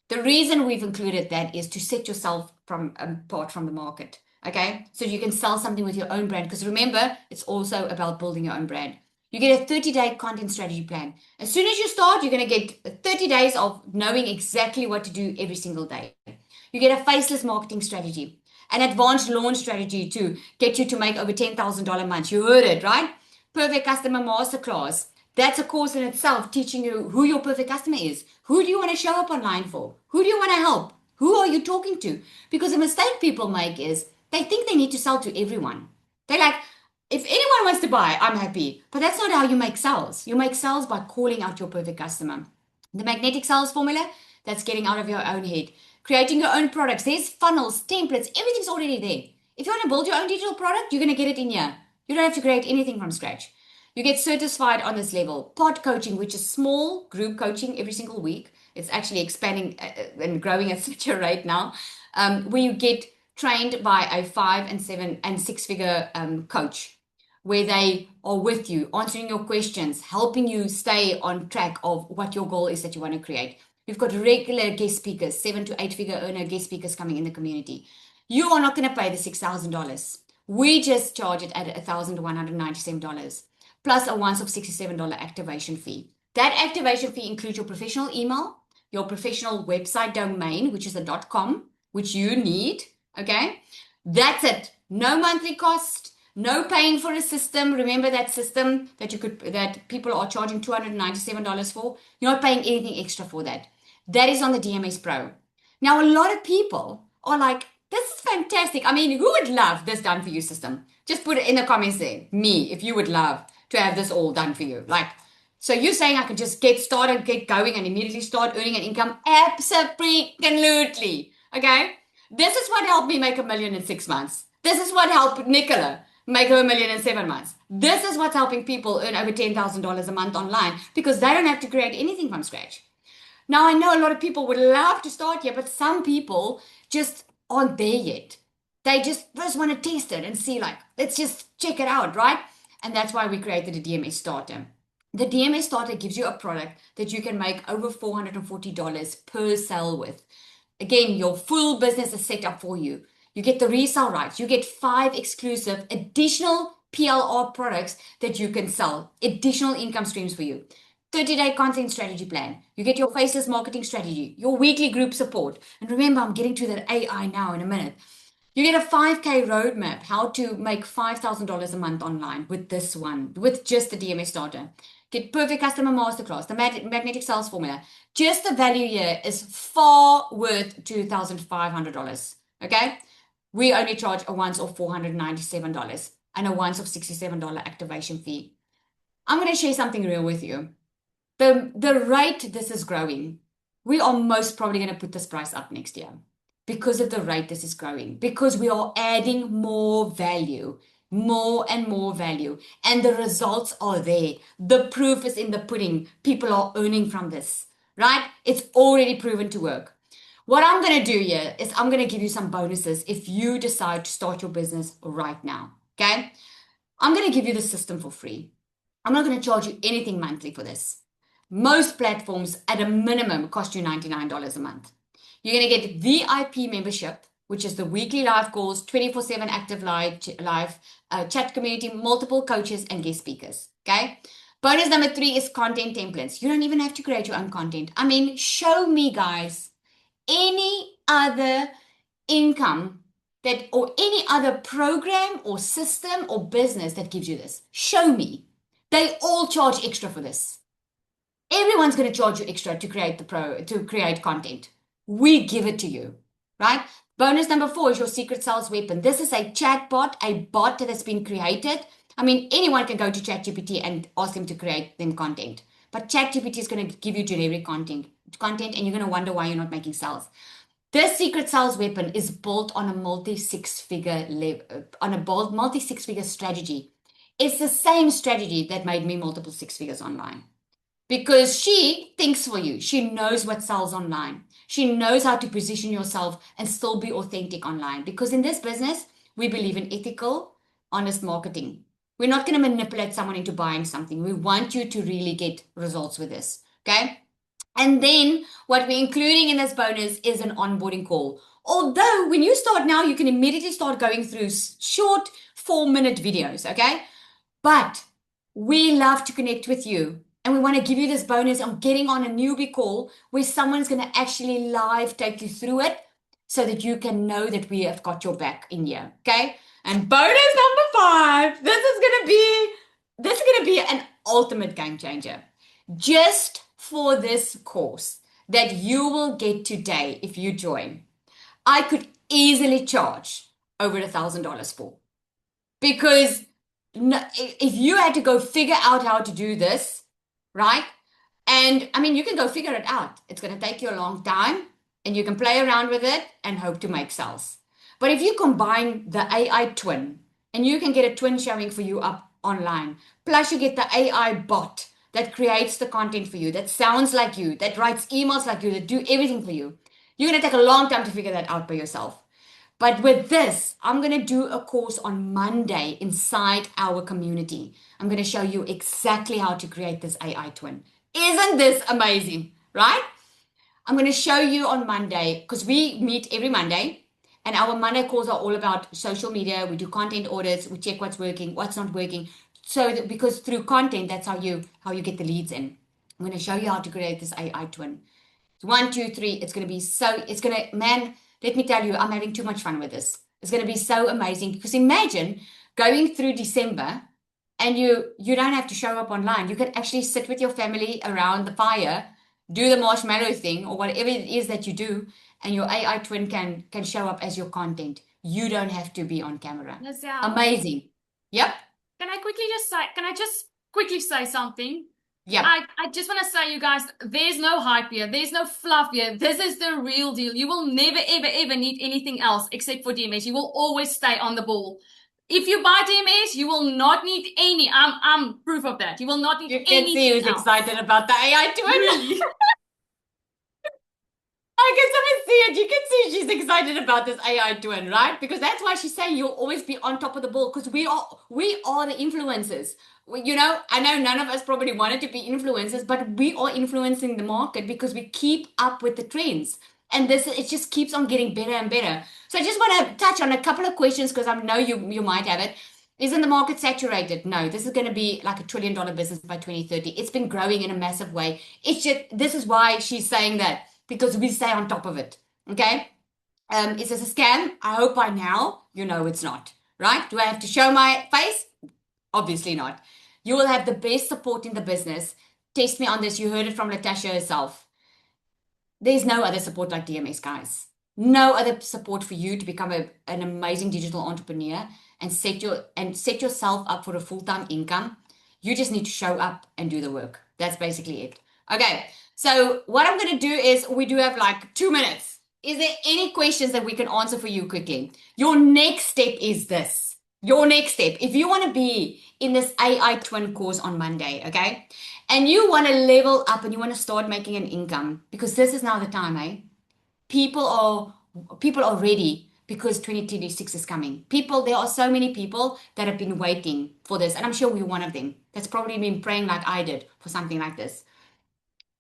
Speaker 1: The reason we've included that is to set yourself apart from the market. Okay, so you can sell something with your own brand, because remember, it's also about building your own brand. You get a 30-day content strategy plan. As soon as you start, you're going to get 30 days of knowing exactly what to do every single day. You get a faceless marketing strategy, an advanced launch strategy to get you to make over $10,000 a month. You heard it, right? Perfect Customer Masterclass. That's a course in itself, teaching you who your perfect customer is. Who do you want to show up online for? Who do you want to help? Who are you talking to? Because the mistake people make is they think they need to sell to everyone. They're like, if anyone wants to buy, I'm happy. But that's not how you make sales. You make sales by calling out your perfect customer. The magnetic sales formula, that's getting out of your own head. creating your own products. There's funnels, templates, everything's already there. If you want to build your own digital product, you're going to get it in here. You don't have to create anything from scratch. You get certified on this level. Pod coaching, which is small group coaching every single week. It's actually expanding and growing at such a rate now, where you get trained by a 5 and 7 and 6 figure coach, where they are with you, answering your questions, helping you stay on track of what your goal is that you want to create. We've got regular guest speakers, 7 to 8 figure earner guest speakers coming in the community. You are not going to pay the $6,000. We just charge it at $1,197, plus a once-off $67 activation fee. That activation fee includes your professional email, your professional website domain, which is a .com, which you need, okay? That's it. No monthly cost, no paying for a system. Remember that system that people are charging $297 for? You're not paying anything extra for that. That is on the DMS Pro. Now, a lot of people are like, this is fantastic. I mean, who would love this done for you system? Just put it in the comments there. Me, if you would love to have this all done for you. Like, so you're saying I could just get started, get going, and immediately start earning an income? Absolutely. Okay? This is what helped me make $1 million in 6 months. This is what helped Nicola make her $1 million in 7 months. This is what's helping people earn over $10,000 a month online, because they don't have to create anything from scratch. Now, I know a lot of people would love to start here, but some people just aren't there yet. They just first want to test it and see, like, let's just check it out, right? And that's why we created a DMS Starter. The DMS Starter gives you a product that you can make over $440 per sale with. Again, your full business is set up for you. You get the resale rights. You get 5 exclusive additional PLR products that you can sell, additional income streams for you. 30-day content strategy plan. You get your faceless marketing strategy, your weekly group support. And remember, I'm getting to that AI now in a minute. You get a 5K roadmap, how to make $5,000 a month online with this one, with just the DMS Starter. Get perfect customer masterclass, the magnetic sales formula. Just the value here is far worth $2,500. Okay? We only charge a once off $497 and a once off $67 activation fee. I'm going to share something real with you. The rate this is growing, we are most probably going to put this price up next year because of the rate this is growing, because we are adding more value, more and more value, and the results are there. The proof is in the pudding. People are earning from this, right? It's already proven to work. What I'm going to do here is I'm going to give you some bonuses if you decide to start your business right now, okay? I'm going to give you the system for free. I'm not going to charge you anything monthly for this. Most platforms at a minimum cost you $99 a month. You're going to get VIP membership, which is the weekly live calls, 24/7 active live chat community, multiple coaches and guest speakers. Okay. Bonus number 3 is content templates. You don't even have to create your own content. I mean, show me, guys, any other income that, or any other program or system or business that gives you this. Show me. They all charge extra for this. Everyone's going to charge you extra to create content. We give it to you, right? Bonus number 4 is your secret sales weapon. This is a chat bot, a bot that has been created. I mean, anyone can go to ChatGPT and ask them to create them content. But ChatGPT is going to give you generic content, and you're going to wonder why you're not making sales. This secret sales weapon is built on a multi-6-figure strategy. It's the same strategy that made me multiple 6 figures online. Because she thinks for you. She knows what sells online. She knows how to position yourself and still be authentic online. Because in this business, we believe in ethical, honest marketing. We're not going to manipulate someone into buying something. We want you to really get results with this. Okay? And then what we're including in this bonus is an onboarding call. Although when you start now, you can immediately start going through short 4-minute videos. Okay? But we love to connect with you. And we want to give you this bonus on getting on a newbie call where someone's going to actually live take you through it so that you can know that we have got your back in here. Okay. And bonus number 5, this is going to be an ultimate game changer. Just for this course that you will get today if you join, I could easily charge over $1,000 for. Because if you had to go figure out how to do this, right? And I mean, you can go figure it out. It's going to take you a long time. and you can play around with it and hope to make sales. But if you combine the AI twin, and you can get a twin showing for you up online, plus you get the AI bot that creates the content for you, that sounds like you, that writes emails like you, that do everything for you, you're going to take a long time to figure that out by yourself. But with this, I'm going to do a course on Monday inside our community. I'm going to show you exactly how to create this AI twin. Isn't this amazing, right? I'm going to show you on Monday, because we meet every Monday, and our Monday calls are all about social media. We do content audits. We check what's working, what's not working. So that, because through content, that's how you get the leads in. I'm going to show you how to create this AI twin. 1, 2, 3. It's going to be so, man, let me tell you, I'm having too much fun with this. It's going to be so amazing, because imagine going through December and you don't have to show up online. You can actually sit with your family around the fire, do the marshmallow thing or whatever it is that you do, and your AI twin can show up as your content. You don't have to be on camera.
Speaker 3: Lizelle,
Speaker 1: Amazing. Yep.
Speaker 3: can I just quickly say something?
Speaker 1: Yep.
Speaker 3: I just want to say, you guys, there's no hype here. There's no fluff here. This is the real deal. You will never, ever, ever need anything else except for DMS. You will always stay on the ball. If you buy DMS, you will not need any. I'm proof of that. You will not need
Speaker 1: You
Speaker 3: anything
Speaker 1: can see who's
Speaker 3: else.
Speaker 1: excited about the AI twin.
Speaker 3: Really?
Speaker 1: I can someone see it. You can see she's excited about this AI twin, right? Because that's why she's saying you'll always be on top of the ball, because we are the influencers. You know, I know none of us probably wanted to be influencers, but we are influencing the market because we keep up with the trends. And it just keeps on getting better and better. So I just want to touch on a couple of questions, because I know you might have it. Isn't the market saturated? No, this is going to be like $1 trillion business by 2030. It's been growing in a massive way. It's just, this is why she's saying that, because we stay on top of it. Okay? Is this a scam? I hope by now you know it's not, right? Do I have to show my face? Obviously not. You will have the best support in the business. Test me on this. You heard it from Latasha herself. There's no other support like DMS, guys. No other support for you to become an amazing digital entrepreneur and set yourself up for a full-time income. You just need to show up and do the work. That's basically it. Okay, so what I'm going to do is, we do have like 2 minutes. Is there any questions that we can answer for you quickly? Your next step is this. Your next step, if you want to be in this AI twin course on Monday, okay, and you want to level up and you want to start making an income, because this is now the time, eh? People are ready, because 2026 is coming. There are so many people that have been waiting for this, and I'm sure we're one of them that's probably been praying like I did for something like this.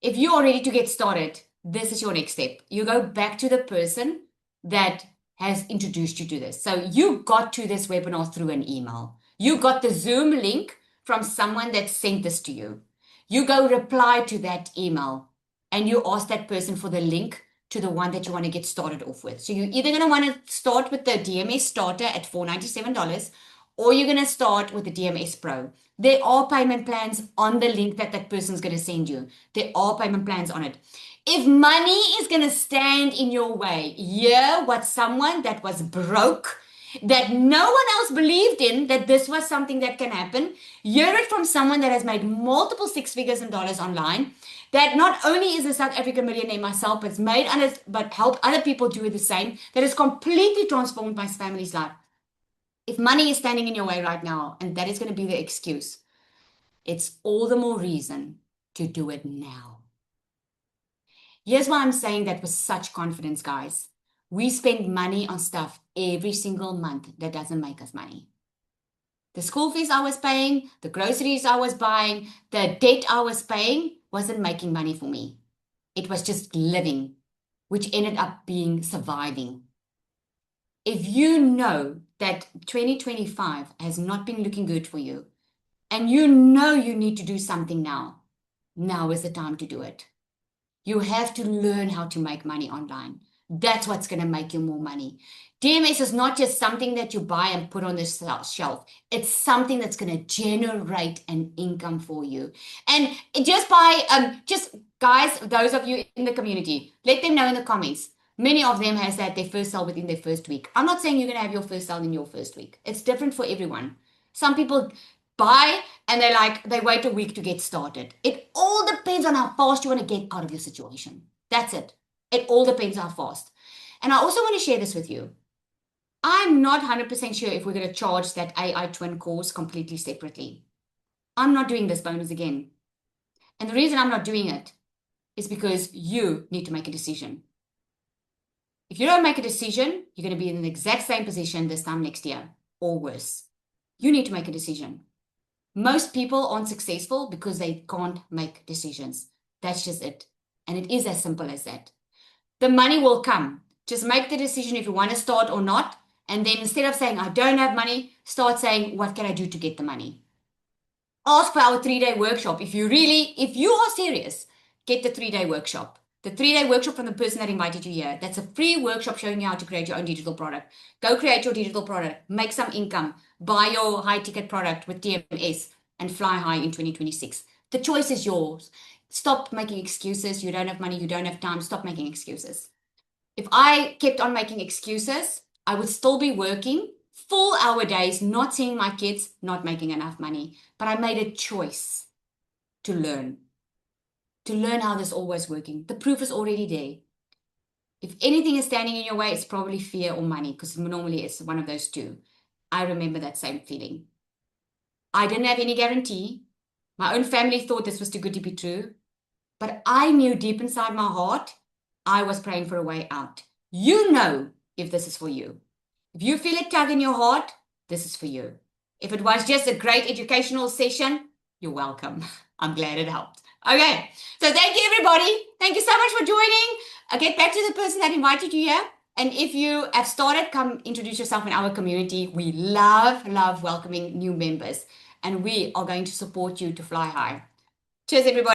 Speaker 1: If you are ready to get started, this is your next step. You go back to the person that has introduced you to this. So you got to this webinar through an email. You got the Zoom link from someone that sent this to you. You go reply to that email and you ask that person for the link to the one that you want to get started off with. So you're either going to want to start with the DMS starter at $497, or you're going to start with the DMS Pro. There are payment plans on the link that person's going to send you. There are payment plans on it. If money is going to stand in your way, hear what someone that was broke, that no one else believed in, that this was something that can happen. Hear it from someone that has made multiple six figures in dollars online, that not only is a South African millionaire myself, but helped other people do the same, that has completely transformed my family's life. If money is standing in your way right now, and that is going to be the excuse, it's all the more reason to do it now. Here's why I'm saying that with such confidence, guys. We spend money on stuff every single month that doesn't make us money. The school fees I was paying, the groceries I was buying, the debt I was paying wasn't making money for me. It was just living, which ended up being surviving. If you know that 2025 has not been looking good for you, and you know you need to do something now is the time to do it. You have to learn how to make money online. That's what's going to make you more money. DMS is not just something that you buy and put on the shelf. It's something that's going to generate an income for you. And just guys, those of you in the community, let them know in the comments. Many of them has had their first sale within their first week. I'm not saying you're going to have your first sale in your first week. It's different for everyone. Some people buy and they wait a week to get started. It all depends on how fast you want to get out of your situation. That's it. It all depends how fast. And I also want to share this with you. I'm not 100% sure if we're going to charge that AI twin course completely separately. I'm not doing this bonus again. And the reason I'm not doing it is because you need to make a decision. If you don't make a decision, you're going to be in the exact same position this time next year or worse. You need to make a decision. Most people aren't successful because they can't make decisions. That's just it. And it is as simple as that. The money will come. Just make the decision if you want to start or not. And then instead of saying, I don't have money, start saying, what can I do to get the money? Ask for our 3-day workshop. If you are serious, get the 3-day workshop. The 3-day workshop from the person that invited you here. That's a free workshop showing you how to create your own digital product. Go create your digital product, make some income, buy your high ticket product with TMS and fly high in 2026. The choice is yours. Stop making excuses. You don't have money. You don't have time. Stop making excuses. If I kept on making excuses, I would still be working full hour days, not seeing my kids, not making enough money. But I made a choice to learn how this all was working. The proof is already there. If anything is standing in your way, it's probably fear or money, because normally it's one of those two. I remember that same feeling. I didn't have any guarantee. My own family thought this was too good to be true. But I knew deep inside my heart, I was praying for a way out. You know if this is for you. If you feel it tug in your heart, this is for you. If it was just a great educational session, you're welcome. I'm glad it helped. Okay, so thank you, everybody. Thank you so much for joining. I'll get back to the person that invited you here. And if you have started, come introduce yourself in our community. We love welcoming new members. And we are going to support you to fly high. Cheers, everybody.